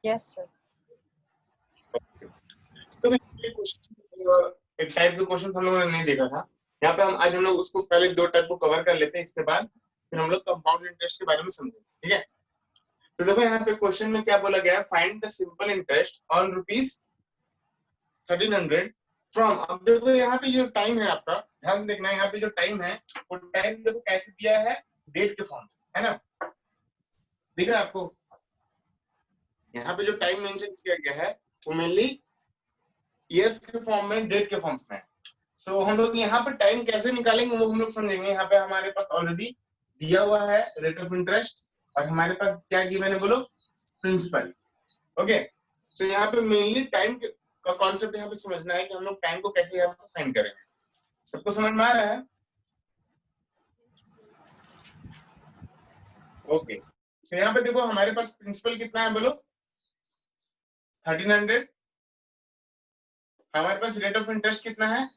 Yes sir. तो एक type का क्वेश्चन हम लोगों ने नहीं देखा था। यहाँ पे आज हम लोग उसको पहले दो टाइप को कवर कर लेते हैं, इसके बाद फिर हम लोग कंपाउंड इंटरेस्ट के बारे में समझेंगे, ठीक है। तो देखो यहाँ पे क्वेश्चन में क्या बोला गया है, find the simple interest on ₹1300 from. अब देखो यहाँ पे जो टाइम है आपका, ध्यान से देखना, यहाँ पे जो टाइम है वो टाइम देखो कैसे दिया है, डेट के फॉर्म है ना, दिख रहा है आपको। यहाँ पे जो टाइम मेंशन किया गया है वो मेनली ईयर्स के फॉर्म में, डेट के फॉर्म में। सो हम लोग यहाँ पे टाइम कैसे निकालेंगे वो हम लोग समझेंगे। यहाँ पे हमारे पास ऑलरेडी दिया हुआ है रेट ऑफ इंटरेस्ट, और हमारे पास क्या गिवन है बोलो, प्रिंसिपल। ओके, सो यहाँ पे मेनली टाइम का कॉन्सेप्ट यहाँ पे समझना है कि हम लोग टाइम को कैसे यहाँ पे फाइंड करेंगे। सबको समझ में आ रहा है? ओके, सो यहाँ पे देखो हमारे पास प्रिंसिपल कितना है बोलो, 1300। हमारे पास रेट ऑफ इंटरेस्ट कितना है,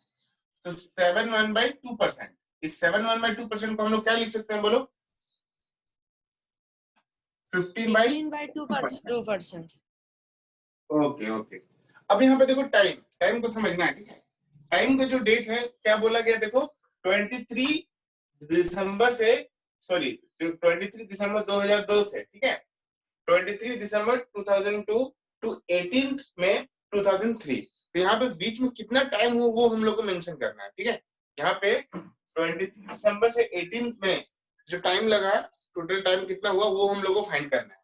तो 7/2%। इस 7/2% को हम लोग क्या लिख सकते हैं बोलो, 15/2%। Okay okay. अब यहाँ पे देखो टाइम, टाइम को समझना है, ठीक है। टाइम का जो डेट है क्या बोला गया, देखो 23 दिसंबर से, सॉरी 23 दिसंबर 2002 से, ठीक है, 23 दिसंबर 2002 टू 18 मई 2003। तो यहाँ पे बीच में कितना टाइम हो वो हम लोग को मेंशन करना है, ठीक है। यहाँ पे 23 दिसंबर से 18 मई जो टाइम लगा, टोटल टाइम कितना हुआ वो हम लोग को फाइंड करना है।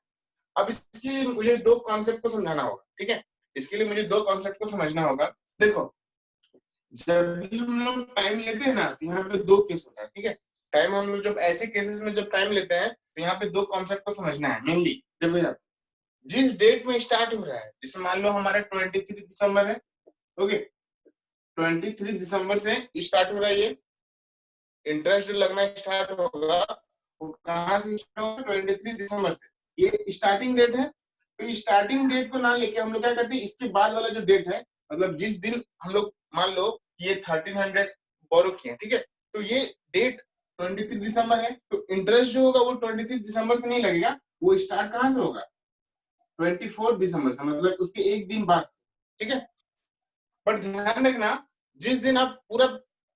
अब इसके लिए मुझे दो कॉन्सेप्ट को समझाना होगा, ठीक है। इसके लिए मुझे दो कॉन्सेप्ट को समझना होगा। देखो, जब भी हम लोग टाइम लेते हैं ना, तो यहाँ पे दो केस होता है, ठीक है। टाइम हम लोग जब ऐसे केसेस में जब टाइम लेते हैं तो यहाँ पे दो कॉन्सेप्ट को समझना है मेनली। देखो यार, जिस डेट में स्टार्ट हो रहा है, जैसे मान लो हमारा 23 दिसंबर है, ओके, 23 दिसंबर से स्टार्ट हो रहा है, ये इंटरेस्ट लगना स्टार्ट होगा, वो कहाँ से स्टार्ट होगा, 23 दिसंबर से। ये स्टार्टिंग डेट है, तो स्टार्टिंग डेट को ना लेके हम लोग क्या करते हैं, इसके बाद वाला जो डेट है, मतलब जिस दिन हम लोग मान लो ये 1300 बोरो किए, ठीक है, तो ये डेट 23 दिसंबर है, तो इंटरेस्ट जो होगा वो 23 दिसंबर से नहीं लगेगा, वो स्टार्ट कहाँ से होगा, 24 दिसंबर से, मतलब उसके एक दिन बाद, ठीक है। बट ध्यान रखना, जिस दिन आप पूरा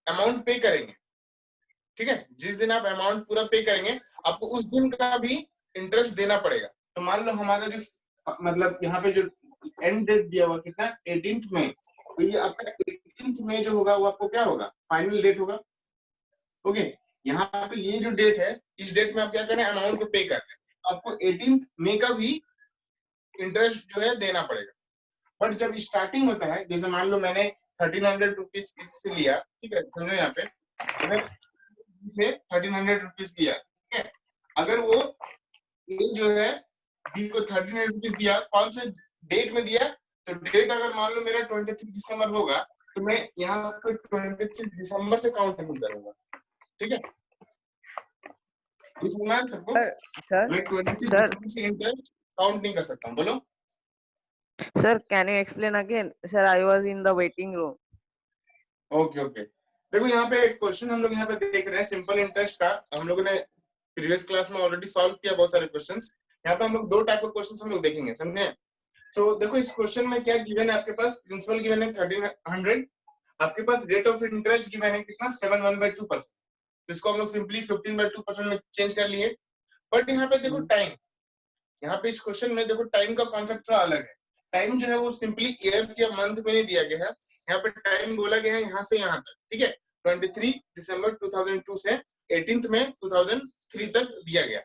अमाउंट पे करेंगे, ठीक है, जिस दिन आप अमाउंट पूरा पे करेंगे, आपको उस दिन का भी इंटरेस्ट देना पड़ेगा। तो मान लो हमारा जो, मतलब यहाँ पे जो एंड डेट दिया हुआ कितना, 18 मई, तो ये आपका 18 मई जो होगा वो आपको क्या होगा, फाइनल डेट होगा। ओके, यहाँ पे ये जो डेट है, इस डेट में आप क्या करें, अमाउंट को पे कर रहे हैं, तो आपको 18 मई का भी इंटरेस्ट जो है देना पड़ेगा। बट जब स्टार्टिंग होता है, जैसे मान लो मैंने 1300 रुपीज इससे लिया, ठीक है, समझो यहाँ पे से 1300 रुपीज लिया, ठीक है। अगर वो ये जो है बी को 1300 रुपीज दिया, कौन से डेट में दिया, तो डेट अगर मान लो मेरा 23 दिसंबर होगा, तो मैं यहाँ पे 23 दिसंबर से काउंट नहीं करूंगा, ठीक है। इसमें सबको मैं 23 दिसंबर से इंटरेस्ट काउंट नहीं कर सकता हूँ, बोलो। Sir, can you explain again? Sir, I was in the waiting room. Okay okay, देखो यहाँ पे एक क्वेश्चन हम लोग यहाँ पे देख रहे हैं, सिंपल इंटरेस्ट का। हम लोगों ने प्रीवियस क्लास में ऑलरेडी सॉल्व किया बहुत सारे क्वेश्चंस। यहाँ पे हम लोग दो टाइप के क्वेश्चंस हम लोग देखेंगे, समझे। सो देखो इस क्वेश्चन में क्या गिवन है, आपके पास प्रिंसिपल गिवन है 1300, आपके पास रेट ऑफ इंटरेस्ट गिवन है कितना, 7/2%। तो इसको हम लोग सिंपली 15/2% में चेंज कर लिए। बट यहाँ पे देखो टाइम, यहाँ पे इस क्वेश्चन में देखो टाइम का कॉन्सेप्ट थोड़ा अलग है। टाइम जो है वो सिंपली ईयर्स या मंथ में नहीं दिया गया है, यहाँ पे टाइम बोला गया है यहाँ से यहाँ तक, ठीक है, 23 दिसंबर 2002 से 18 में 2003 तक दिया गया।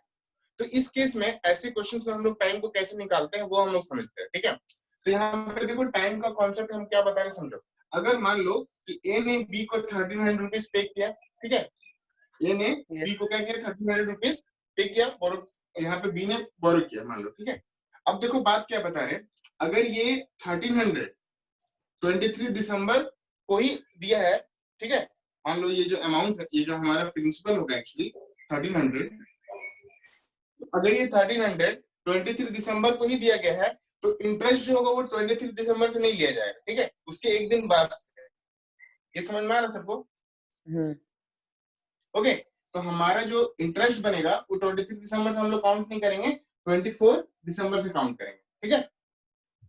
तो इस केस में ऐसे क्वेश्चन में हम लोग टाइम को कैसे निकालते हैं वो हम लोग समझते हैं, ठीक है। तो यहाँ पे देखो टाइम का कॉन्सेप्ट हम क्या बता रहे हैं, समझो। अगर मान लो कि ए ने बी को 1300 रुपीज पे किया, ठीक है, ए ने बी को क्या किया, 1300 रुपीज पे किया, और यहाँ पे बी ने बोरो किया, मान लो, ठीक है। अब देखो बात क्या बता रहे हैं, अगर ये 1300 23 दिसंबर को ही दिया है, ठीक है, मान लो ये जो अमाउंट है, ये जो हमारा प्रिंसिपल होगा एक्चुअली 1300, अगर ये 1300 23 दिसंबर को ही दिया गया है, तो इंटरेस्ट जो होगा वो 23 दिसंबर से नहीं लिया जाएगा, ठीक है, उसके एक दिन बाद। ये समझ में आ रहा सबको? ओके, तो हमारा जो इंटरेस्ट बनेगा वो 23 दिसंबर से हम लोग काउंट नहीं करेंगे, 24 दिसंबर से काउंट करेंगे, ठीक है।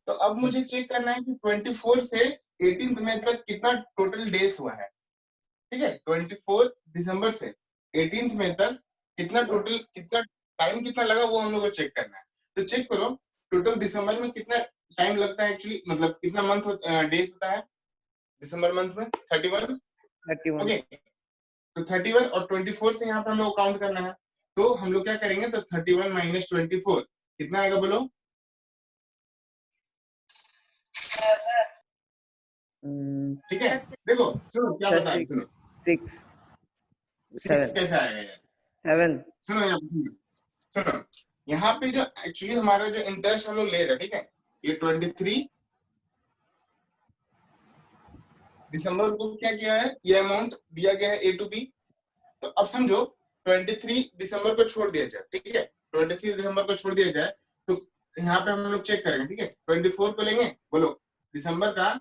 तो अब मुझे चेक करना है कि 24 से 18 मई तक कितना टोटल डेज हुआ है, ठीक है। 24 दिसंबर से 18 मई तक कितना टोटल, कितना टाइम कितना लगा वो हम लोग को चेक करना है। तो चेक करो टोटल दिसंबर में कितना टाइम लगता है एक्चुअली, मतलब कितना मंथ डेज होता है दिसंबर मंथ में, 31, 31 ओके। तो 31 और 24 से यहाँ पे हम लोग काउंट करना है। तो हम लोग क्या करेंगे, तो 31 माइनस 24 कितना आएगा बोलो। ठीक है, देखो सुनो क्या बताएं, सुनो 6 6 7 कैसे आएगा यार, 7 सुनो यहाँ पे सुनो, यहाँ पे जो एक्चुअली हमारा जो इंटरेस्ट हम लोग ले रहे हैं, ठीक है, ये 23 दिसंबर को क्या किया है, ये अमाउंट दिया गया है ए टू बी। तो अब समझो 23 दिसंबर को छोड़ दिया जाए, ठीक है, 23 दिसंबर को छोड़ दिया जाए, तो यहाँ पे हम लोग चेक करेंगे, ठीक है। 24 को लेंगे, बोलो दिसंबर का,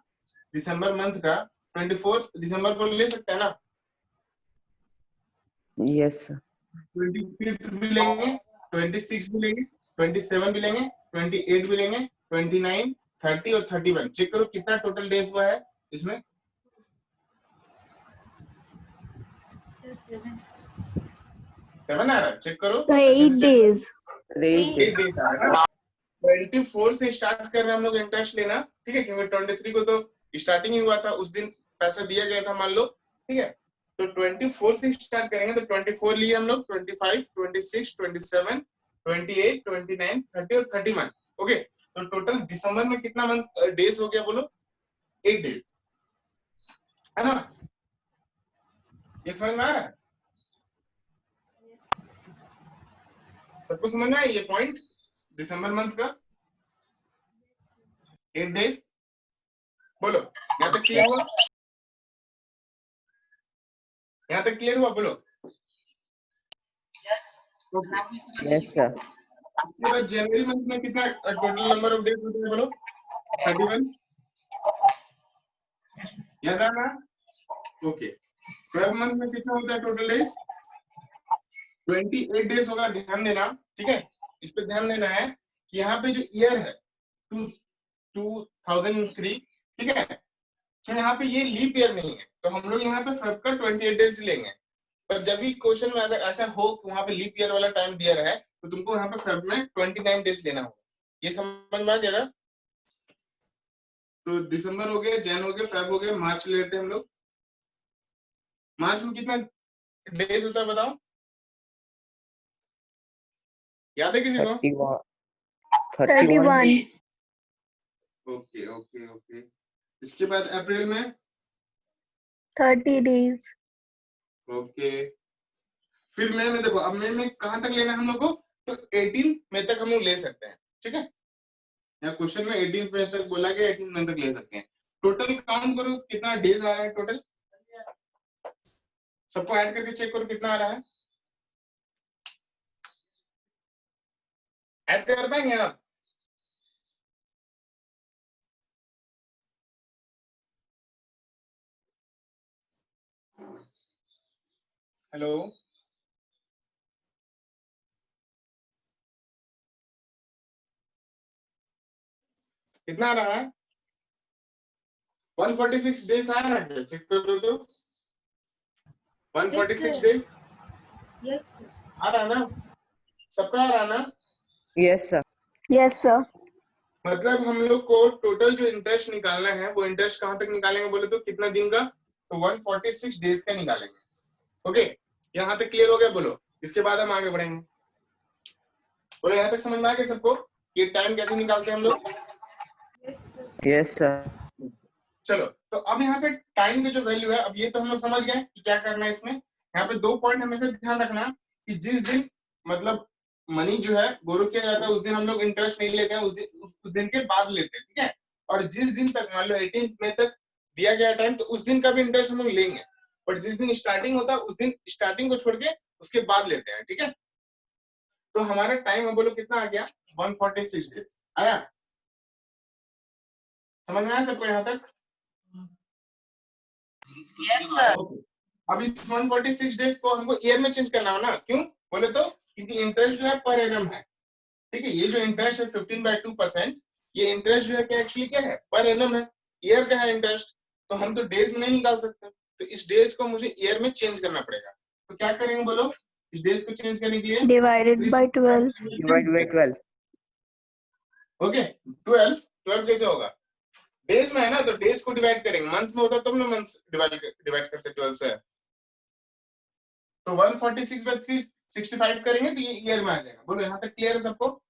दिसंबर मंथ का 24 दिसंबर को ले सकते हैं ना, यस 25 भी लेंगे, 26 भी लेंगे, 27 भी लेंगे, 28 भी लेंगे, 29, 30 और 31। चेक करो कितना टोटल डेज हुआ है इसमें। 7 आ रहा है, चेक करो 8 days. 8 डेज आ रहा है ना। 24 से स्टार्ट कर रहे हैं हम लोग इंटरेस्ट लेना, ठीक है, क्योंकि 23 को तो स्टार्टिंग ही हुआ था, उस दिन पैसा दिया गया था मान लो, ठीक है। तो 24 से स्टार्ट करेंगे, तो 24 लिए हम लोग, 25, 26, 27, 28, 29, 30 और 31, ओके। तो टोटल दिसंबर में कितना मंथ डेज हो गया बोलो, 8 डेज, है ना। ये समझ में आ रहा है सबको, समझ में आया ये पॉइंट, दिसंबर मंथ का 8 डेज, बोलो यहाँ तक क्लियर हुआ, यहाँ तक क्लियर हुआ बोलो। यस सर इसके बाद जनवरी मंथ में कितना टोटल नंबर ऑफ डेज होते हैं बोलो, 31, याद आना, ओके। फेब मंथ में कितना होता है टोटल डेज, 28 डेज होगा, ध्यान देना, ठीक है। इस पे ध्यान देना है कि यहाँ पे जो ईयर है 2003, ठीक है, तो यहाँ पे ये लीप ईयर नहीं है, तो हम लोग यहाँ पे फेब का 28 डेज लेंगे। पर जब भी क्वेश्चन में अगर ऐसा हो कि वहां पे लीप ईयर वाला टाइम दिया रहा है, तो तुमको यहाँ पे फेब में 29 डेज लेना होगा। ये समझ में आ गया ना। तो दिसंबर हो गया, जैन हो गया, फेब हो गया, मार्च लेते हैं हम लोग। मार्च में कितना डेज होता है बताओ, याद है किसी को? 31 ओके ओके ओके। इसके बाद अप्रैल में 30 days. ओके। फिर मई में देखो, अब मई में कहां तक लेना है हम लोग को, तो 18 मई तक हम लोग ले सकते हैं, ठीक है। यहाँ क्वेश्चन में 18 मई तक बोला गया, 18 मई तक ले सकते हैं। टोटल काउंट करो कितना डेज आ रहा है टोटल, सबको ऐड करके चेक करो कितना आ रहा है, ऐड कर पाएंगे आप? हेलो, कितना आ रहा है? 146 डेज आ रहा है, चेक कर दो तो 146 डेज Yes. आ रहा है ना, सबका आ रहा है ना। Yes sir Yes, sir. मतलब हम लोग को टोटल जो इंटरेस्ट निकालना है, वो इंटरेस्ट कहां तक निकालेंगे बोले तो कितना दिन का, तो 146 डेज का निकालेंगे, ओके। यहाँ तक क्लियर हो गया बोलो, इसके बाद हम आगे बढ़ेंगे। बोलो यहाँ तक समझ में आ गया सबको, ये टाइम कैसे निकालते हैं हम लोग? यस सर चलो, तो अब यहाँ पे टाइम की जो वैल्यू है, अब ये तो हम लोग समझ गए कि क्या करना है इसमें। यहाँ पे 2 पॉइंट हमेशा ध्यान रखना कि जिस दिन मतलब मनी जो है बोरो किया जाता है, उस दिन हम लोग इंटरेस्ट नहीं लेते हैं, उस दिन के बाद लेते हैं, ठीक है। और जिस दिन तक मान लो 18 मई तक दिया गया टाइम, तो उस दिन का भी इंटरेस्ट हम लोग लेंगे, बट जिस दिन स्टार्टिंग होता है उस दिन स्टार्टिंग को छोड़ के उसके बाद लेते हैं, ठीक है। तो हमारा टाइम बोलो कितना आ गया, 146 डेज आया, समझ में आया सबको यहाँ तक? यस सर अब इस 146 डेज को हमको ईयर में चेंज करना हो ना, क्यों बोले तो क्योंकि इंटरेस्ट जो है पर एनम है, ठीक है। ये जो इंटरेस्ट है 15/2%, ये इंटरेस्ट जो है क्या एक्चुअली क्या है, पर एनम है, ईयर का है इंटरेस्ट, तो हम तो डेज में नहीं निकाल सकते, तो इस डेज को मुझे ईयर में चेंज करना पड़ेगा। तो क्या करेंगे बोलो, इस डेज को चेंज करने के लिए Divided by 12. Divide by 12. Okay 12 कैसे होगा, डेज में है ना, तो डेज को डिवाइड करेंगे, मंथ में होता तब ना मंथ डिवाइड करते 12 से, तो 146/365 करेंगे तो ये ईयर में आ जाएगा। बोलो यहाँ तक क्लियर है सबको,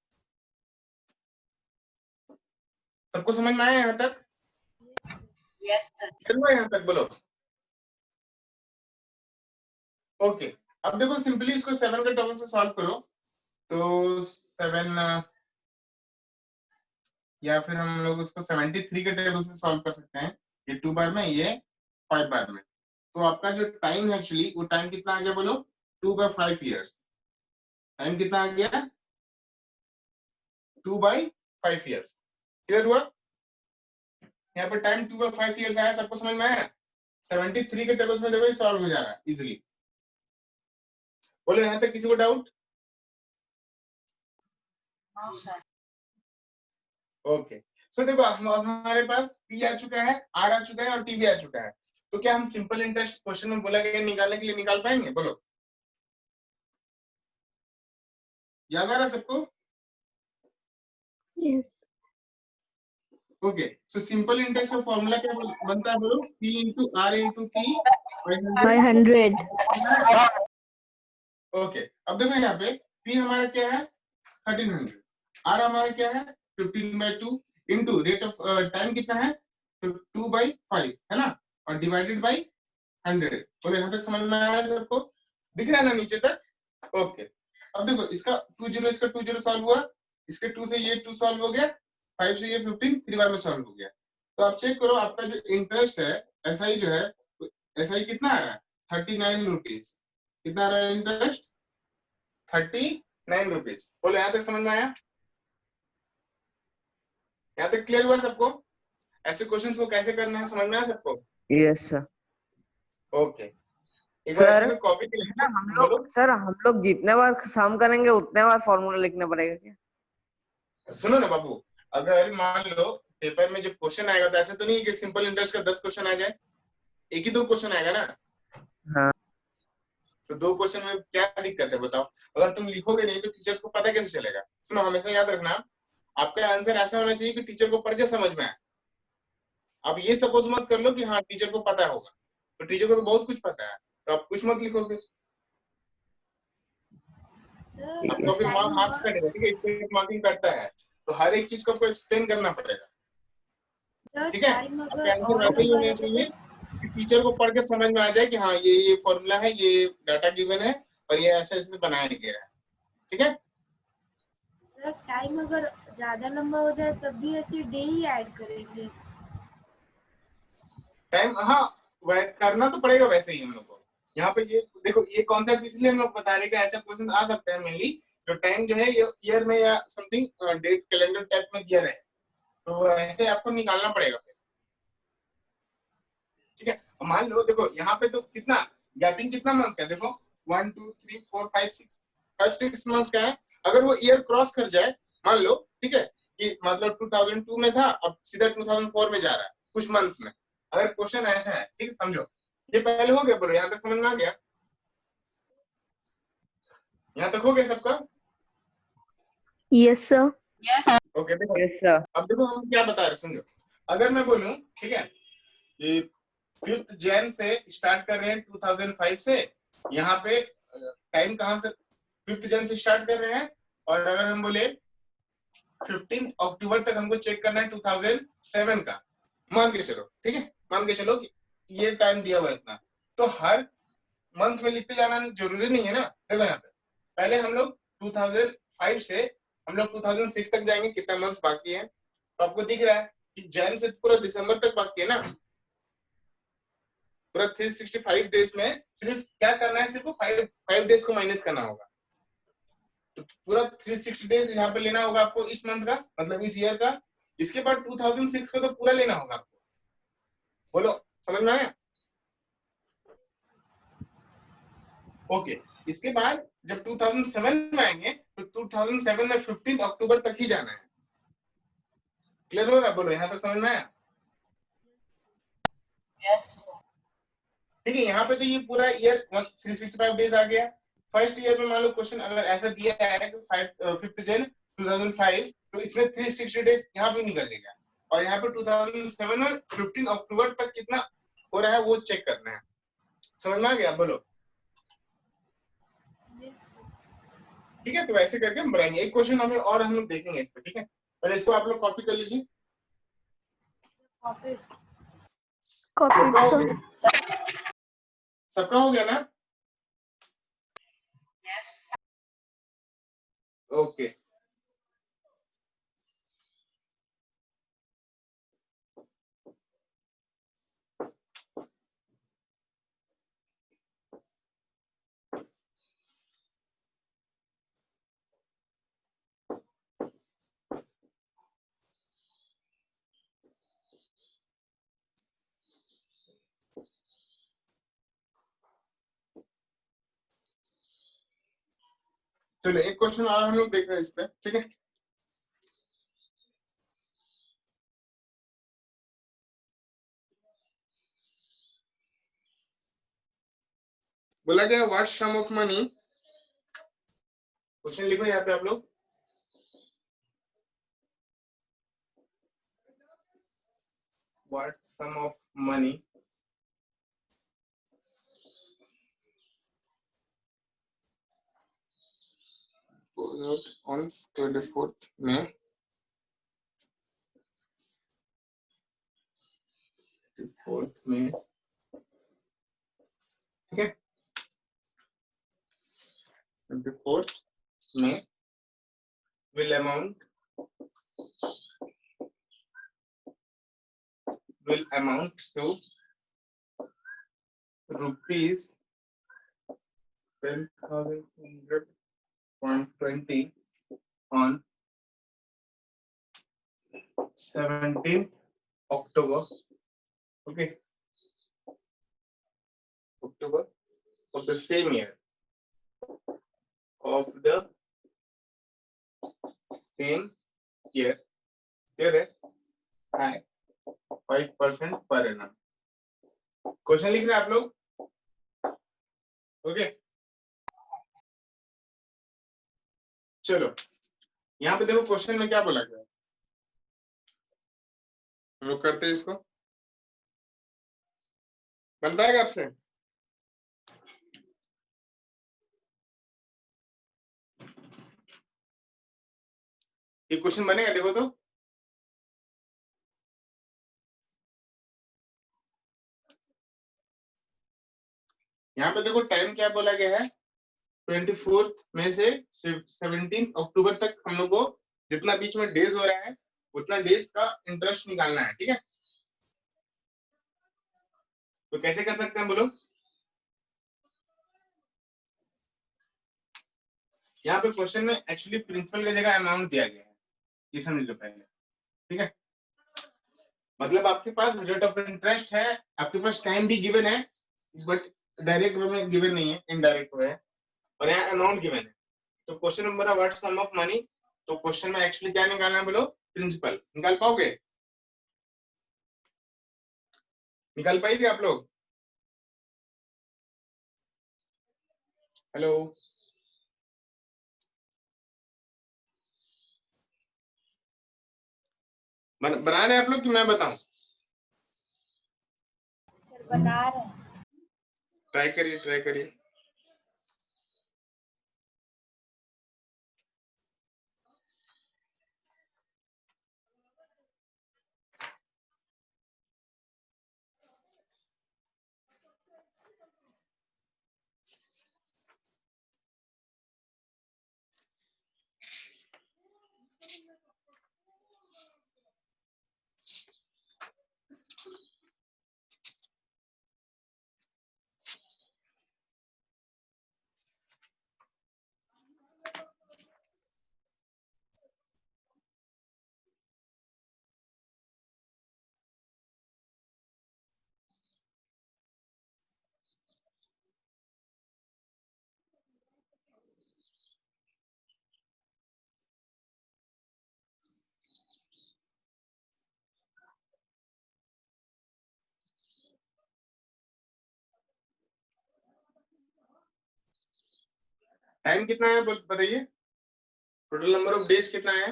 सबको समझ में आया यहाँ तक? Yes sir. क्लियर हुआ यहाँ तक, बोलो ओके। अब देखो सिंपली इसको 7 के टेबल से सॉल्व करो, तो 7 या फिर हम लोग उसको 73 के टेबल से सॉल्व कर सकते हैं, ये 2 बार में, ये 5 बार में, तो आपका जो टाइम है एक्चुअली वो टाइम कितना आ गया बोलो, 2/5 ईयर्स। टाइम कितना आ गया, 2/5 ईयर्स। क्लियर हुआ? यहाँ पर टाइम 2/5 ईयर्स आया, सबको समझ में आया? 73 के टेबल्स में देखो सॉल्व हो जा रहा है इजिली। बोलो यहाँ तक किसी को डाउट? ओके सो देखो अब हमारे पास पी आ चुका है, आर आ चुका है और टी भी आ चुका है, तो क्या हम सिंपल इंटरेस्ट क्वेश्चन में बोला गया निकालने के लिए निकाल पाएंगे? बोलो, याद आ रहा सबको? Yes. Okay so simple interest का फॉर्मूला क्या बनता है बोलो, P into R into T By 100. Okay अब देखो यहाँ पे पी हमारा क्या है 1300, आर हमारा क्या है 15/2 इंटू रेट ऑफ टाइम कितना है, तो 2/5 है ना, और डिवाइडेड बाई 100। बोलो यहाँ तक समझ में आया सबको, दिख रहा है ना नीचे तक? ओके अब देखो इसका 20 इसका 20 सॉल्व हुआ, इसके 2 से ये 2 सॉल्व हो गया, 5 से ये 15 3 बार में सॉल्व हो गया। तो आप चेक करो आपका जो इंटरेस्ट है एसआई जो है, एसआई कितना आ रहा है 39 रुपीज। कितना आ रहा है इंटरेस्ट 39 रुपीज। बोलो यहाँ तक समझ में आया? यहाँ तक क्लियर हुआ सबको? ऐसे क्वेश्चन को कैसे करना है समझ में आया सबको? Yes sir. ओके एक बार सर अच्छे से कॉपी कर सर हम बोलो। लोग सर हम लोग जितने बार सम करेंगे उतने बार फॉर्मूला लिखना पड़ेगा क्या? सुनो ना बाबू, अगर मान लो पेपर में जब क्वेश्चन आएगा तो ऐसा तो नहीं है कि सिंपल इंटरेस्ट का 10 क्वेश्चन आ जाए, एक ही 2 क्वेश्चन आएगा ना। हाँ। तो 2 क्वेश्चन में क्या दिक्कत है बताओ? अगर तुम लिखोगे नहीं तो टीचर्स को पता कैसे चलेगा? सुनो हमेशा याद रखना, आपका आंसर ऐसा होना चाहिए कि टीचर को पढ़ के समझ में आए। अब ये सपोज मत कर लो कि हाँ टीचर को पता होगा, तो टीचर को तो बहुत कुछ पता है, तो आप कुछ मत लिखोगे, आपको फिर मार्क्स कटेगा। ठीक है, इसमें मार्किंग करता है, तो हर एक चीज को आपको एक्सप्लेन करना पड़ेगा। ठीक है, आपके आंसर वैसे ही होने चाहिए कि टीचर को पढ़ के समझ में आ जाए कि हाँ ये फॉर्मूला है, ये डाटा गिवन है और ये ऐसे ऐसे बनाया गया है। ठीक है सर, टाइम अगर ज्यादा लंबा हो जाए तब भी ऐसे डे ही ऐड करेंगे? टाइम हाँ करना तो पड़ेगा वैसे ही हम लोग को। यहाँ पे ये देखो ये कॉन्सेप्ट इसलिए हम लोग बता रहे हैं कि ऐसा क्वेश्चन आ सकता है मेनली जो टाइम जो है ये ईयर में या समथिंग डेट कैलेंडर टाइप में दिया रहे, तो ऐसे आपको निकालना पड़ेगा फिर। ठीक है, मान लो देखो यहाँ पे तो कितना गैपिंग कितना मंथ का देखो 1 2 3 4 5 6 मंथ्स का है। अगर वो ईयर क्रॉस कर जाए मान लो, ठीक है, कि मतलब 2002 में था अब सीधा 2004 में जा रहा है कुछ मंथ में, अगर क्वेश्चन ऐसा है, ठीक है समझो ये पहले हो गया, बोलो यहाँ तक समझ में आ गया? यहाँ तक हो गया सबका? Yes, sir. ओके देखो Yes sir. अब देखो हम क्या बता रहे समझो, अगर मैं बोलूं ठीक है ये 5th जैन से स्टार्ट कर रहे हैं 2005 से, यहाँ पे टाइम कहाँ से 5th जैन से स्टार्ट कर रहे हैं, और अगर हम बोले 15 अक्टूबर तक हमको चेक करना है 2007 का, मान के चलो, ठीक है मान के चलो कि ये टाइम दिया हुआ है इतना, तो हर मंथ में लिखते जाना जरूरी नहीं है ना। देखो यहाँ पे पहले हम लोग 2005 से हम लोग 2006 तक जाएंगे, कितना मंथ बाकी है, तो आपको दिख रहा है कि जैन से पूरा दिसंबर तक बाकी है ना, पूरा 365 डेज में सिर्फ क्या करना है, सिर्फ 5 डेज को माइनस करना होगा, तो पूरा 360 डेज यहाँ पे लेना होगा आपको इस मंथ का, मतलब इस ईयर का। इसके बाद 2006 का तो पूरा लेना होगा आपको। बोलो समझ में आया? ओके इसके बाद जब 2007 में आएंगे तो 2007 में 15 अक्टूबर तक ही जाना है। क्लियर हो रहा है? बोलो, यहाँ तक समझ में आया? Yes, sir. ठीक है, यहाँ पे तो ये पूरा ईयर 365 डेज आ गया। फर्स्ट ईयर में मान लो क्वेश्चन अगर ऐसा दिया है कि 5 जन 2005, तो इसमें 360 डेज यहाँ पे निकलेगा, और यहाँ पे 2007 और 15 अक्टूबर तक कितना हो रहा है वो चेक करना है। समझ में आ गया? बोलो। Yes, sir. ठीक है, तो ऐसे करके हम बढ़ाएंगे। एक क्वेश्चन हमें और हम लोग देखेंगे इस पे, ठीक है? पहले इसको आप लोग कॉपी कर लीजिए। Copy. Copied, सबका हो sir. गया? सबका हो गया ना? Yes. ओके। चलो एक क्वेश्चन और हम लोग देख रहे हैं इस पे, ठीक है? बोला गया what sum of money, question लिखो यहाँ पे आप लोग। What sum of money on 24th May 24th May, ठीक है? 24th May will amount to rupees 10,100.20 on 17th October, okay, October of the same year, of the same year, here है 5% per annum। Question लिख रहे हैं आप लोग? Okay, चलो यहाँ पे देखो क्वेश्चन में क्या बोला गया, हम लोग करते हैं इसको। बन पाएगा आपसे? ये क्वेश्चन बनेगा? देखो तो, यहाँ पे देखो टाइम क्या बोला गया है, 24 में से 17 अक्टूबर तक हम लोग को जितना बीच में डेज हो रहा है उतना डेज का इंटरेस्ट निकालना है, ठीक है? तो कैसे कर सकते हैं बोलो? यहाँ पे क्वेश्चन में एक्चुअली प्रिंसिपल की जगह अमाउंट दिया गया है, ये समझ लो पहले, ठीक है? मतलब आपके पास रेट ऑफ इंटरेस्ट है, आपके पास टाइम भी गिवन है, बट डायरेक्ट वे में गिवन नहीं है, इनडायरेक्ट वे है, और यहाँ अमाउंट गिवन है। तो क्वेश्चन नंबर है व्हाट सम ऑफ मनी, तो क्वेश्चन में एक्चुअली क्या निकालना है बोलो? प्रिंसिपल। निकाल पाओगे? निकाल पाएंगे आप लोग? हेलो, बना रहे हैं आप लोग कि मैं बताऊं? सर बना रहे हैं। ट्राई करिए, ट्राई करिए। टाइम कितना है बताइए, टोटल नंबर ऑफ डेज कितना है?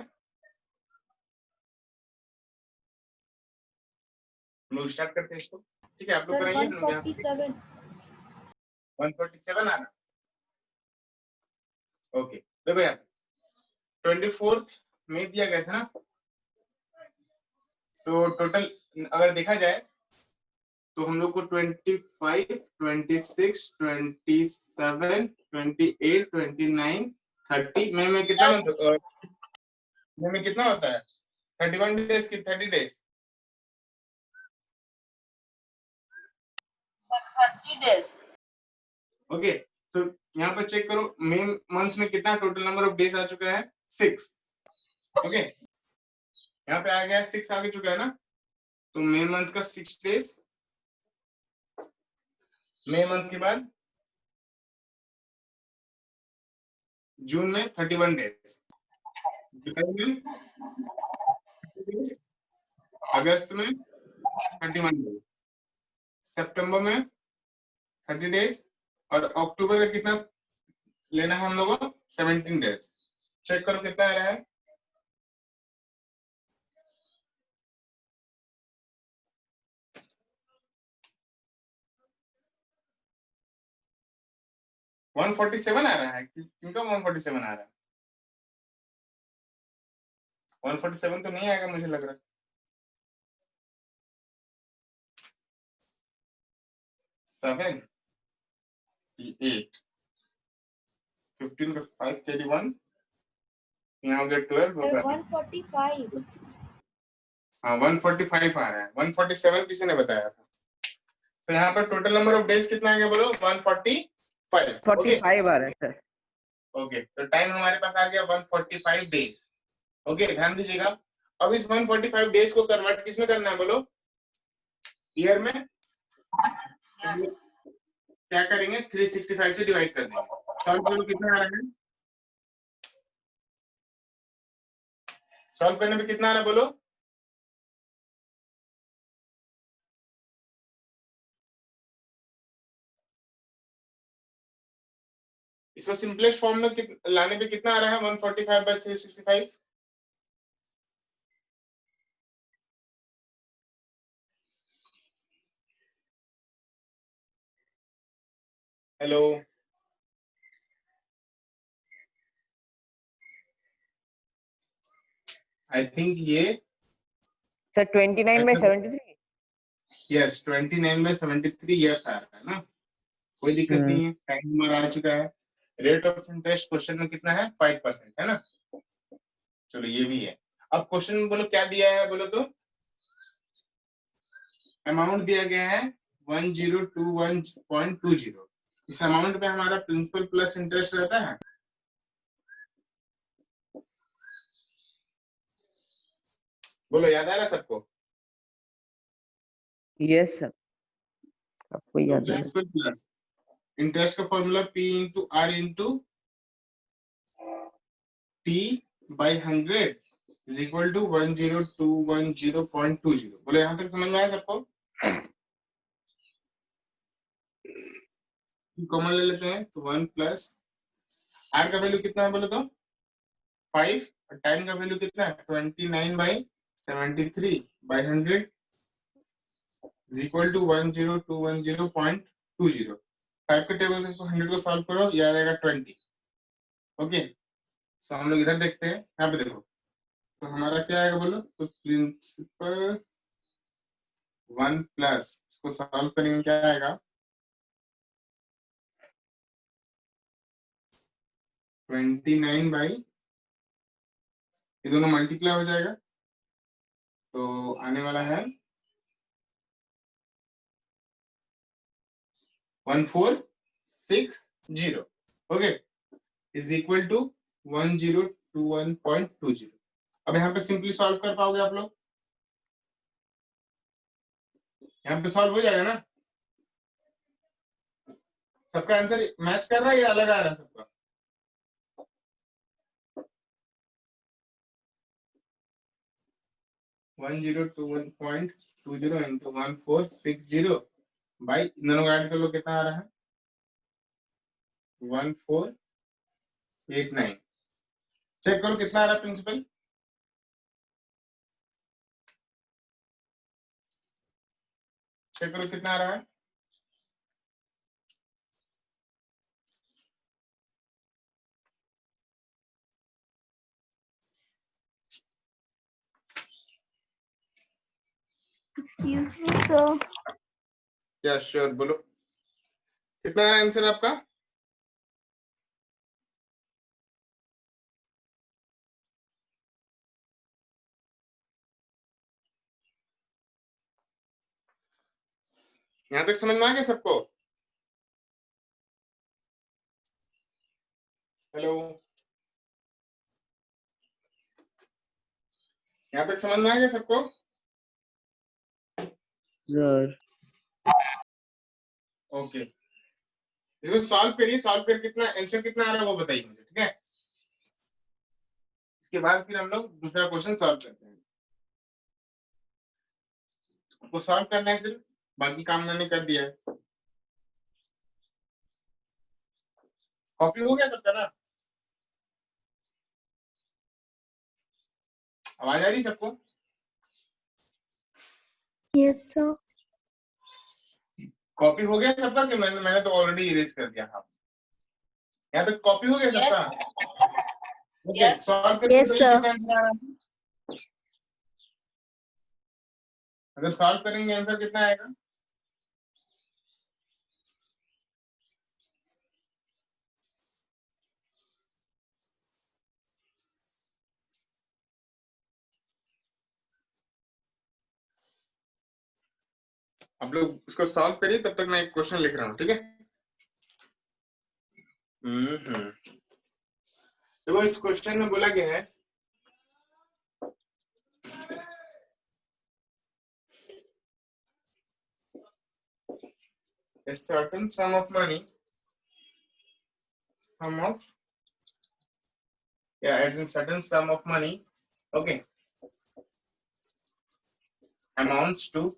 हम लोग स्टार्ट करते हैं इसको, ठीक है? आप लोग सर कराइए, हम लोग यहाँ 147। 147 आ रहा। ओके, देखो यहाँ 24 में दिया गया था ना, तो टोटल अगर देखा जाए तो हम लोग को 25, 26, 27, 28, 29, 30 में कितना में कितना होता है? 31 डेज की 30 डेज। Sir, 30 days. ओके, तो यहाँ पर चेक करो, मई मंथ में कितना टोटल नंबर ऑफ डेज आ चुका है? 6। ओके, यहाँ पे आ गया 6 आ चुका है ना, तो मई मंथ का 6 डेज, मई मंथ के बाद जून में 31 डेज, जुलाई में 30 डेज, अगस्त में 31 डेज, सितंबर में 30 डेज, और अक्टूबर का कितना लेना है हम लोगों को? 17 डेज। चेक करो कितना आ रहा है? वन 147 आ रहा है, किनका 147 आ रहा है? 147 तो नहीं आएगा मुझे लग रहा है। 7, 8, 15 का 5 कैरी 1, यहाँ हो गया 12 सर होगा। 145। हाँ 145 आ रहा है, 147 किसी ने बताया था। तो यहाँ पर टोटल नंबर ऑफ डेज कितना आ गया बोलो? 145। ओके 45 आ रहा है सर। ओके, तो टाइम हमारे पास आ गया 145 डेज। ओके, ध्यान दीजिएगा, अब इस 145 डेज को कन्वर्ट किस में करना है बोलो? ईयर में। क्या करेंगे? 365 से डिवाइड कर देंगे। सॉल्व करो कितना आ रहा है? सॉल्व करने पे कितना आ रहा है बोलो? इसको सिंपलेस्ट फॉर्म में लाने पे कितना आ रहा है? 145/365। हेलो, आई थिंक ये सर 29/73। यस 29/73 यस आ रहा है ना, कोई दिक्कत नहीं है। टाइम हमारा आ चुका है। रेट ऑफ इंटरेस्ट क्वेश्चन में कितना है? 5% है ना। चलो ये भी है। अब क्वेश्चन में बोलो क्या दिया है बोलो तो? अमाउंट दिया गया है 1021.20। इस अमाउंट पे हमारा प्रिंसिपल प्लस इंटरेस्ट रहता है। बोलो याद आ रहा है सबको? यस सर, आपको तो याद है? प्रिंसिपल प्लस इंटरेस्ट का formula P into R into T by 100 is equal to 1021.20। बोलो यहाँ तक समझ में आया सबको? कॉमन ले लेते हैं तो 1 प्लस R का वैल्यू कितना है बोलो तो? 5, और टाइम का वैल्यू कितना है? 29/73/100 इज इक्वल टू 1021.20। 5 के टेबल से इसको 100 को सॉल्व करो, ये आ जाएगा 20। ओके, सो हम लोग इधर देखते हैं, यहाँ पे देखो तो हमारा क्या आएगा बोलो तो? प्रिंसिपल 1 प्लस इसको सॉल्व करेंगे क्या आएगा? 29 ये दोनों मल्टीप्लाई हो जाएगा तो आने वाला है 1460। Okay, is equal to 1021.20। अब यहाँ पे सिंपली सॉल्व कर पाओगे आप लोग? यहाँ पे सॉल्व हो जाएगा ना? सबका आंसर मैच कर रहा है या अलग आ रहा है सबका? वन 1021.20 इंटू 1460 बाई, दोनों ऐड कर लो कितना आ रहा है? 1460 89। चेक करो कितना आ रहा है प्रिंसिपल। चेक करो कितना आ रहा है। Excuse me, sir. या श्योर बोलो कितना आ रहा है आंसर आपका। यहां तक समझ में आ गया सबको। हेलो, यहां तक समझ में आ गया सबको। ओके, इसको सॉल्व करिए, सॉल्व कर कितना आंसर कितना आ रहा है वो बताइए मुझे, ठीक है। इसके बाद फिर हम लोग दूसरा क्वेश्चन सॉल्व करते हैं। वो सॉल्व करना है, सिर्फ बाकी काम मैंने कर दिया है। कॉपी हो गया सबका ना। आवाज आ रही सबको। Yes, sir. कॉपी हो गया सबका कि मैंने तो ऑलरेडी इरेज कर दिया था। यहाँ तक कॉपी हो गया सबका। Okay, Yes. सॉल्व करके Yes, बताइए sir. कितना आंसर आ रहा है। अगर सॉल्व करेंगे आंसर कितना आएगा। आप लोग इसको सॉल्व करिए, तब तक मैं एक क्वेश्चन लिख रहा हूँ, ठीक है। देखो इस क्वेश्चन में बोला गया है a certain sum of money, a certain sum of money, okay, amounts to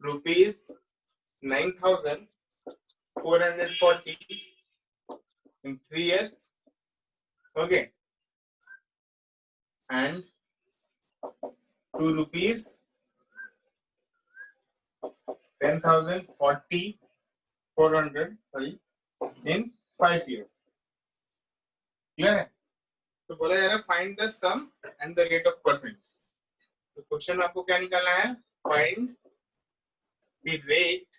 rupees 9,440 in 3 years, okay, and to rupees 10,400 in 5 years. Clear है। तो बोला जा रहा है find the sum and the rate of percent. तो question में आपको क्या निकालना है, find the rate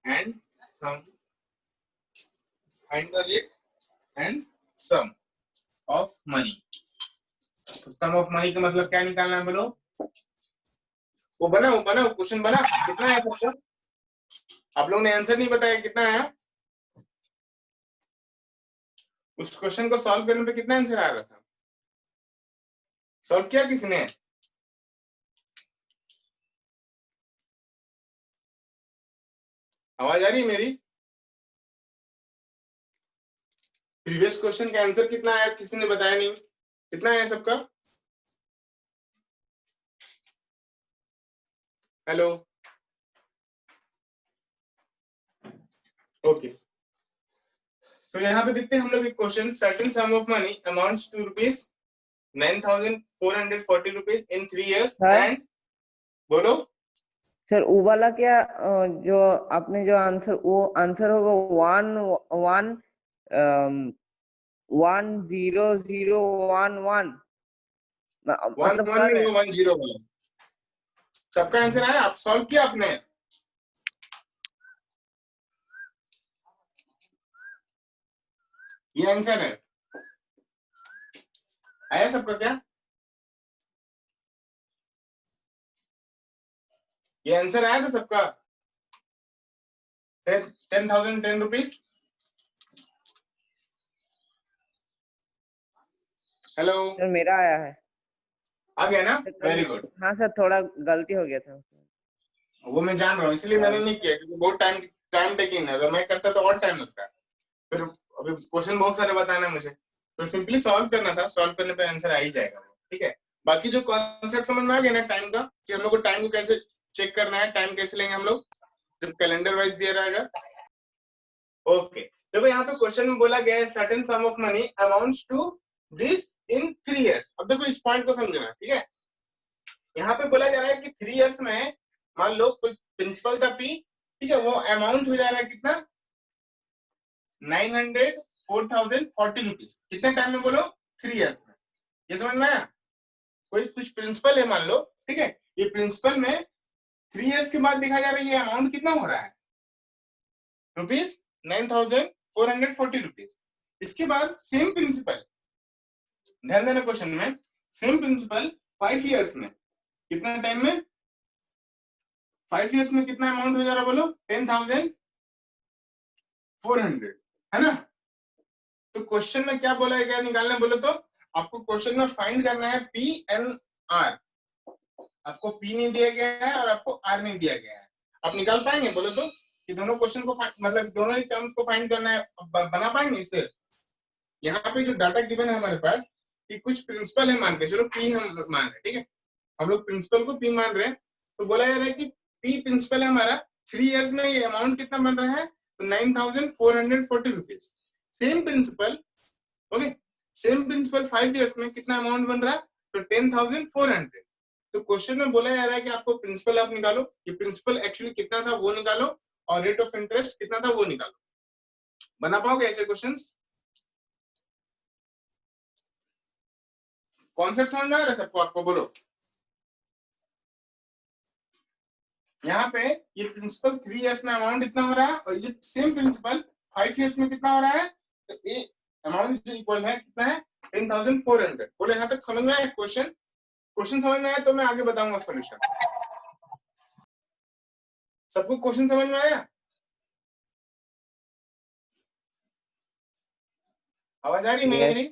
and sum, find the rate and sum of money. Sum of money का मतलब क्या निकालना है बोलो। वो बनाओ क्वेश्चन बना। कितना है सबको, आप लोगों ने आंसर नहीं बताया कितना है। उस क्वेश्चन को सॉल्व करने पे कितना आंसर आ रहा था, सॉल्व किया किसी ने। आवाज आ रही है मेरी। प्रीवियस क्वेश्चन का आंसर कितना आया किसी ने बताया नहीं, कितना है सबका। Hello, okay. सो यहाँ पे देखते हैं हम लोग एक question, certain sum of money amounts to rupees 9,440 rupees in 3 years and बोलो सर वो वाला क्या जो आपने जो आंसर, वो आंसर होगा 11001 मतलब 1 नहीं 10 वाला। सबका आंसर आया, आप सॉल्व किया आपने। ये आंसर है, आया सबका क्या, ये आंसर आया था सबका। 10,010 रुपीज। हेलो, सर मेरा आया है। आ गया ना, वेरी गुड। हाँ सर, थोड़ा गलती हो गया था। वो मैं जान रहा हूँ, इसलिए मैंने नहीं किया क्योंकि बहुत टाइम टेकिंग है। अगर मैं करता तो और टाइम लगता है, फिर अभी क्वेश्चन बहुत सारे बताना है मुझे, तो सिंपली सॉल्व करना था। सॉल्व करने पे आंसर आ ही जाएगा, ठीक है। बाकी जो कॉन्सेप्ट समझ में आ गया ना टाइम का, कि हम लोग को टाइम को कैसे चेक करना है, टाइम कैसे लेंगे हम लोग, जब कैलेंडर वाइज दिया रहेगा। ओके, देखो यहाँ पे क्वेश्चन में बोला गया है certain sum of money amounts to this in 3 years. अब देखो इस पॉइंट को समझना, ठीक है। यहाँ पे बोला जा रहा है कि 3 इयर्स में मान लो कोई प्रिंसिपल था P, ठीक है, वो अमाउंट हो जा रहा है कितना 904,040 रुपीज। कितने टाइम में बोलो 3 इयर्स में। ये समझ में आया? कोई कुछ प्रिंसिपल है मान लो, ठीक है, ये प्रिंसिपल में 3 इयर्स के बाद देखा जा रहा है ये अमाउंट कितना हो रहा है रुपीज 9,440 रुपीज। इसके बाद सेम प्रिंसिपल, ध्यान देना क्वेश्चन में, सेम प्रिंसिपल 5 इयर्स में, कितना टाइम में 5 इयर्स में कितना अमाउंट हो जा रहा है बोलो 10,400, है ना। तो क्वेश्चन में क्या बोला है, क्या निकालना है बोलो तो आपको क्वेश्चन में फाइंड करना है पी एंड आर। आपको पी नहीं दिया गया है और आपको आर नहीं दिया गया है। आप निकाल पाएंगे बोलो तो कि दोनों क्वेश्चन को मतलब दोनों ही टर्म्स को फाइंड करना है, बना पाएंगे इससे। यहाँ पे जो डाटा गिवन है हमारे पास कि कुछ प्रिंसिपल है मान के चलो पी हम मान रहे, ठीक है, हम लोग प्रिंसिपल को पी मान रहे हैं। तो बोला जा रहा है कि पी प्रिंसिपल है हमारा, 3 इयर्स में ये अमाउंट कितना बन रहा है तो 9,440 rupees. Same principal, okay, same principal 5 years में कितना अमाउंट बन रहा है तो 10,400। तो क्वेश्चन में बोला जा रहा है कि आपको प्रिंसिपल आप निकालो, ये प्रिंसिपल एक्चुअली कितना था वो निकालो और रेट ऑफ इंटरेस्ट कितना था वो निकालो। बना पाओगे ऐसे क्वेश्चंस? कॉन्सेप्ट समझ में आ रहा है सबको? आपको बोलो। यहाँ पे ये प्रिंसिपल 3 इयर्स में अमाउंट इतना हो रहा है और ये सेम प्रिंसिपल 5 इयर्स में कितना हो रहा है तो ये अमाउंट जो इक्वल है कितना है 10,400। बोले यहाँ तक समझ में आया क्वेश्चन? क्वेश्चन समझ में आया तो मैं आगे बताऊंगा सॉल्यूशन। सबको क्वेश्चन समझ में आया? आवाज आ रही है मेरी?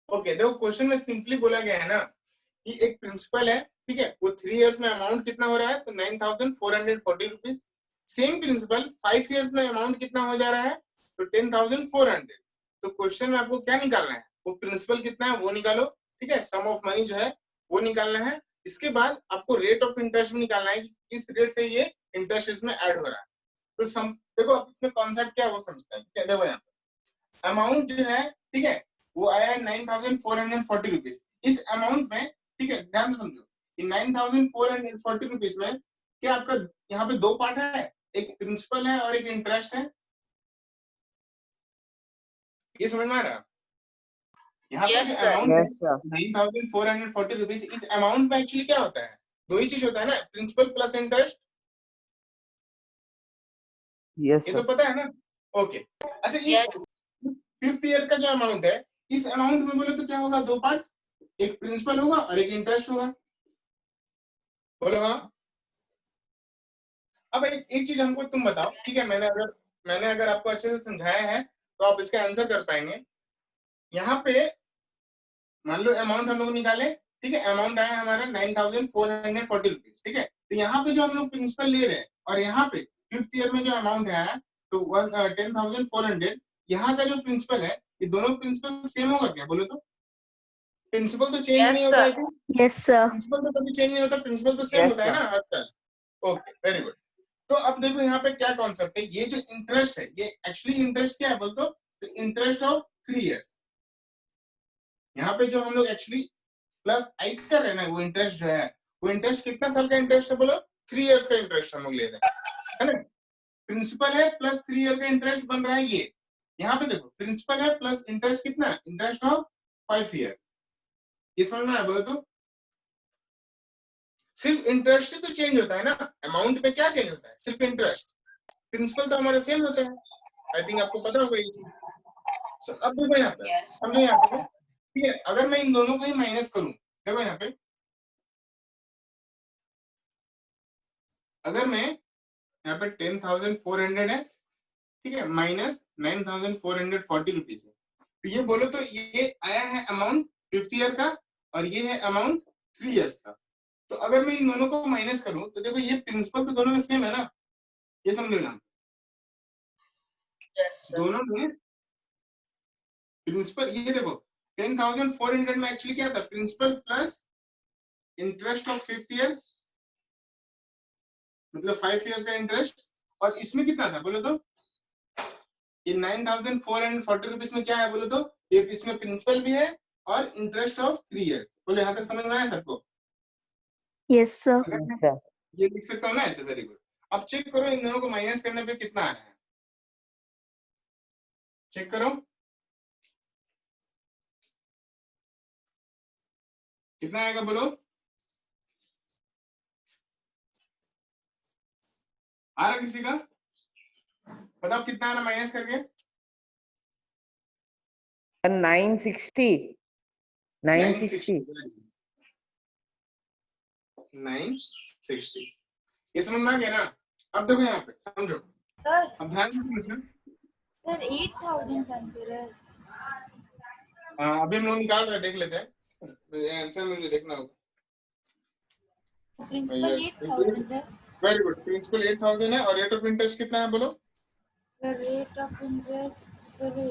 ओके, देखो क्वेश्चन में सिंपली बोला गया है ना कि एक प्रिंसिपल है, ठीक है, वो 3 इयर्स में अमाउंट कितना हो रहा है तो 9,440 रुपीज। सेम प्रिंसिपल 5 इयर्स में अमाउंट कितना हो जा रहा है तो 10,400। तो क्वेश्चन में आपको क्या निकालना है, वो प्रिंसिपल कितना है वो निकालो, ठीक है, सम ऑफ मनी जो है वो निकालना है। इसके बाद आपको रेट ऑफ इंटरेस्ट निकालना है कि किस रेट से ये इंटरेस्ट इसमें ऐड हो रहा है। तो देखो अब इसमें कॉन्सेप्ट क्या है वो समझते हैं, ठीक है। देखो यहाँ पे अमाउंट जो है, ठीक है, वो आया है 9,440 रुपीज। इस अमाउंट में, ठीक है, ध्यान से समझो, 9,440 रुपीज में क्या आपका यहाँ पे 2 पार्ट है, एक प्रिंसिपल है और एक इंटरेस्ट है। ये समझ में आ रहा है? यहाँ पे जो अमाउंट 9,440 रुपीज, इस अमाउंट में एक्चुअली क्या होता है, 2 ही चीज होता है ना, प्रिंसिपल प्लस इंटरेस्ट। ये तो पता है ना? ओके, अच्छा ये 5th ईयर का जो अमाउंट है, इस अमाउंट में बोले तो क्या होगा, 2 पार्ट, एक प्रिंसिपल होगा और एक इंटरेस्ट होगा। बोलो हाँ। अब एक चीज हमको तुम बताओ, ठीक है, मैंने अगर आपको अच्छे से समझाया है तो आप इसका आंसर कर पाएंगे। यहाँ पे मान लो अमाउंट हम लोग निकाले, ठीक है, अमाउंट आया हमारा 9,440 रुपीज, ठीक है। तो यहाँ पे जो हम लोग प्रिंसिपल ले रहे हैं और यहाँ पे 5th ईयर में जो अमाउंट है तो 10,400, यहाँ का जो प्रिंसिपल है, ये दोनों प्रिंसिपल सेम होगा क्या बोलो तो? प्रिंसिपल तो चेंज नहीं होता है क्या? Yes, sir. प्रिंसिपल तो कभी चेंज नहीं होता, प्रिंसिपल तो सेम होता है ना हर साल। Okay, very good. तो अब देखो यहाँ पे क्या कॉन्सेप्ट है, ये जो इंटरेस्ट है ये एक्चुअली इंटरेस्ट क्या है बोल तो इंटरेस्ट ऑफ 3 इयर्स। यहाँ पे जो हम लोग एक्चुअली प्लस आई कर रहे हैं ना, वो इंटरेस्ट जो है वो इंटरेस्ट कितना साल का इंटरेस्ट है बोलो? 3 इयर्स का इंटरेस्ट हम लोग ले रहे हैं, है ना। प्रिंसिपल है प्लस 3 ईयर का इंटरेस्ट बन रहा है ये। यहाँ पे देखो प्रिंसिपल है प्लस इंटरेस्ट कितना, इंटरेस्ट ऑफ 5 इयर्स। ये समझ में आया बोलो तो? सिर्फ इंटरेस्ट तो चेंज होता है ना, अमाउंट में क्या चेंज होता है, सिर्फ इंटरेस्ट। प्रिंसिपल तो हमारे सेम होते हैं, आई थिंक आपको पता होगा ये चीज। So, अब देखो यहाँ पे समझो, यहाँ पे ठीक है, अगर मैं इन दोनों को ही माइनस करूं, देखो यहाँ पे अगर मैं यहाँ पे 10,400 है, ठीक है, माइनस 9,440 रुपीज है, तो ये बोलो तो ये आया है अमाउंट 5th ईयर का और ये है अमाउंट 3 इयर्स का। तो अगर मैं इन दोनों को माइनस करूं तो देखो ये प्रिंसिपल तो दोनों में सेम है ना, ये समझ लेना। दोनों में प्रिंसिपल, ये देखो 10,400 में एक्चुअली क्या था, principal plus interest of 5th year मतलब 5 इयर्स का इंटरेस्ट। और इसमें कितना था बोलो तो, ये 9,440 रुपीज में क्या है बोलो तो, ये इसमें प्रिंसिपल भी है और इंटरेस्ट ऑफ 3 इयर्स। बोलो यहाँ तक समझ में आया सबको? Yes, sir. अगर मैं अच्छा ये लिख सकता हूँ ना ऐसे, वेरी गुड। अब चेक करो इन दोनों को माइनस करने पे कितना आ रहा है, चेक करो कितना आएगा बोलो, आ रहा किसी का? बताओ कितना आ रहा माइनस करके? 960 960 960। ये समझ में आ गया ना? अब देखो यहाँ पे समझो, सर अब ध्यान से समझना। Sir 8,000 consider. अभी हम लोग निकाल रहे हैं, देख लेते हैं आंसर, मुझे देखना होगा। Principal Yes. 8,000 है। वेरी गुड, प्रिंसिपल 8,000 है और रेट ऑफ इंटरेस्ट कितना है बोलो? Sir rate of interest sir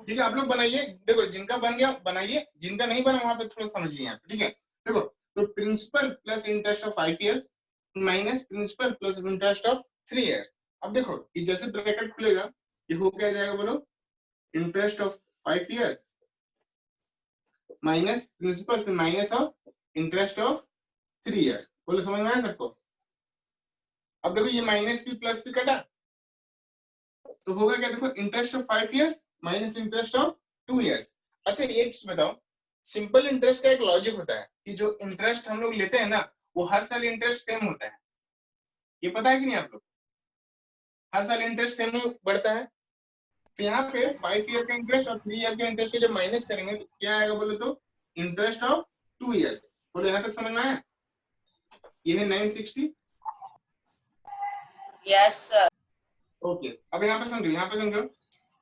ठीक है, आप लोग बनाइए, देखो जिनका बन गया बनाइए, जिनका नहीं बना वहां पे थोड़ा समझिए यहाँ पे, ठीक है? देखो तो principal plus interest of 5 years minus principal plus interest of 3 years. अब देखो ये जैसे ब्रैकेट खुलेगा ये हो क्या जाएगा बोलो, interest of 5 years minus principal फिर minus of interest of 3 years. बोलो समझ में आया सबको? अब देखो ये माइनस भी प्लस भी कटा तो होगा क्या, देखो interest of 5 years minus interest of 2 years. अच्छा एक चीज बताओ, सिंपल इंटरेस्ट का एक लॉजिक होता है कि जो इंटरेस्ट हम लोग लेते हैं ना वो हर साल इंटरेस्ट सेम होता है, ये पता है कि नहीं आप लोग? हर साल इंटरेस्ट सेम बढ़ता है। तो यहाँ पे 5 ईयर का इंटरेस्ट और 3 ईयर का इंटरेस्ट जब माइनस करेंगे तो क्या आएगा बोले तो, इंटरेस्ट ऑफ 2 इयर्स। बोलो यहाँ तक समझ में आया? ये है 960। Yes, sir. ओके अब यहाँ पे समझो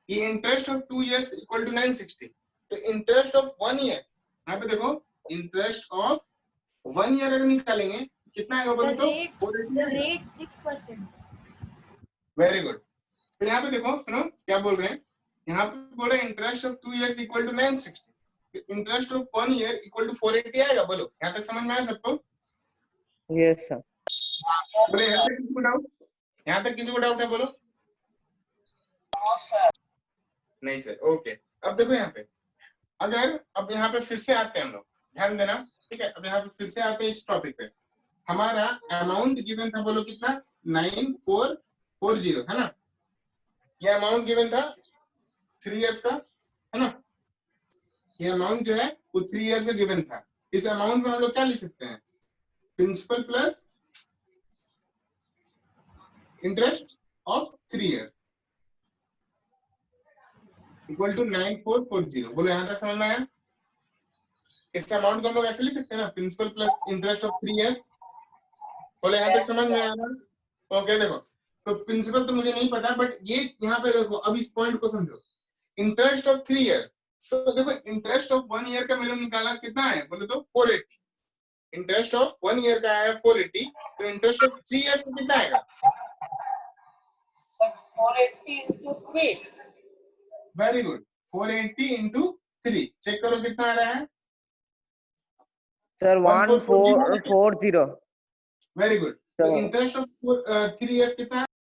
ये interest of 2 years equal to 960। तो इंटरेस्ट ऑफ 1 ईयर, यहाँ पे देखो इंटरेस्ट ऑफ 1 ईयर अगर निकालेंगे कितना आएगा बोलो तो, 480 आएगा। रेट 6%। Very good. तो यहाँ पे देखो सुनो क्या बोल रहे हैं, यहाँ पे बोल रहे हैं interest of 2 years equal to 960, interest of 1 year equal to 480 आएगा। बोलो यहाँ तक समझ में आया सबको? यस सर बोले यहाँ तक किसी को डाउट? यहाँ तक किसी को डाउट है बोलो? No, sir. नहीं सर, ओके। अब देखो यहाँ पे अगर अब यहाँ पे फिर से आते हैं हम लोग, ध्यान देना, ठीक है? अब यहाँ पे फिर से आते हैं इस टॉपिक पे। हमारा अमाउंट गिवन था बोलो कितना, 9440 है ना? ये अमाउंट गिवन था 3 इयर्स का है ना? ये अमाउंट जो है वो 3 इयर्स का गिवन था। इस अमाउंट में हम लोग क्या लिख सकते हैं, principal plus interest of 3 years equal to 9440। बोलो यहाँ तक समझ में आया? इस अमाउंट को हम लोग ऐसे लिख सकते हैं ना, principal plus interest of 3 years. बोलो यहाँ तक समझ में आ रहा? ओके देखो तो प्रिंसिपल तो मुझे नहीं पता बट ये यहाँ पे देखो, अब इस पॉइंट को समझो, इंटरेस्ट ऑफ 3 इयर्स। तो देखो इंटरेस्ट ऑफ 1 ईयर का मैंने निकाला कितना है बोले तो 480, इंटरेस्ट ऑफ 1 ईयर का आया 480, तो इंटरेस्ट ऑफ 3 इयर्स का कितना आएगा? But 480 into 3. Very good, 480 into 3। Check करो कितना आ रहा है? Sir 1440 very good. तो इंटरेस्ट ऑफ 3 इयर्स कितना है?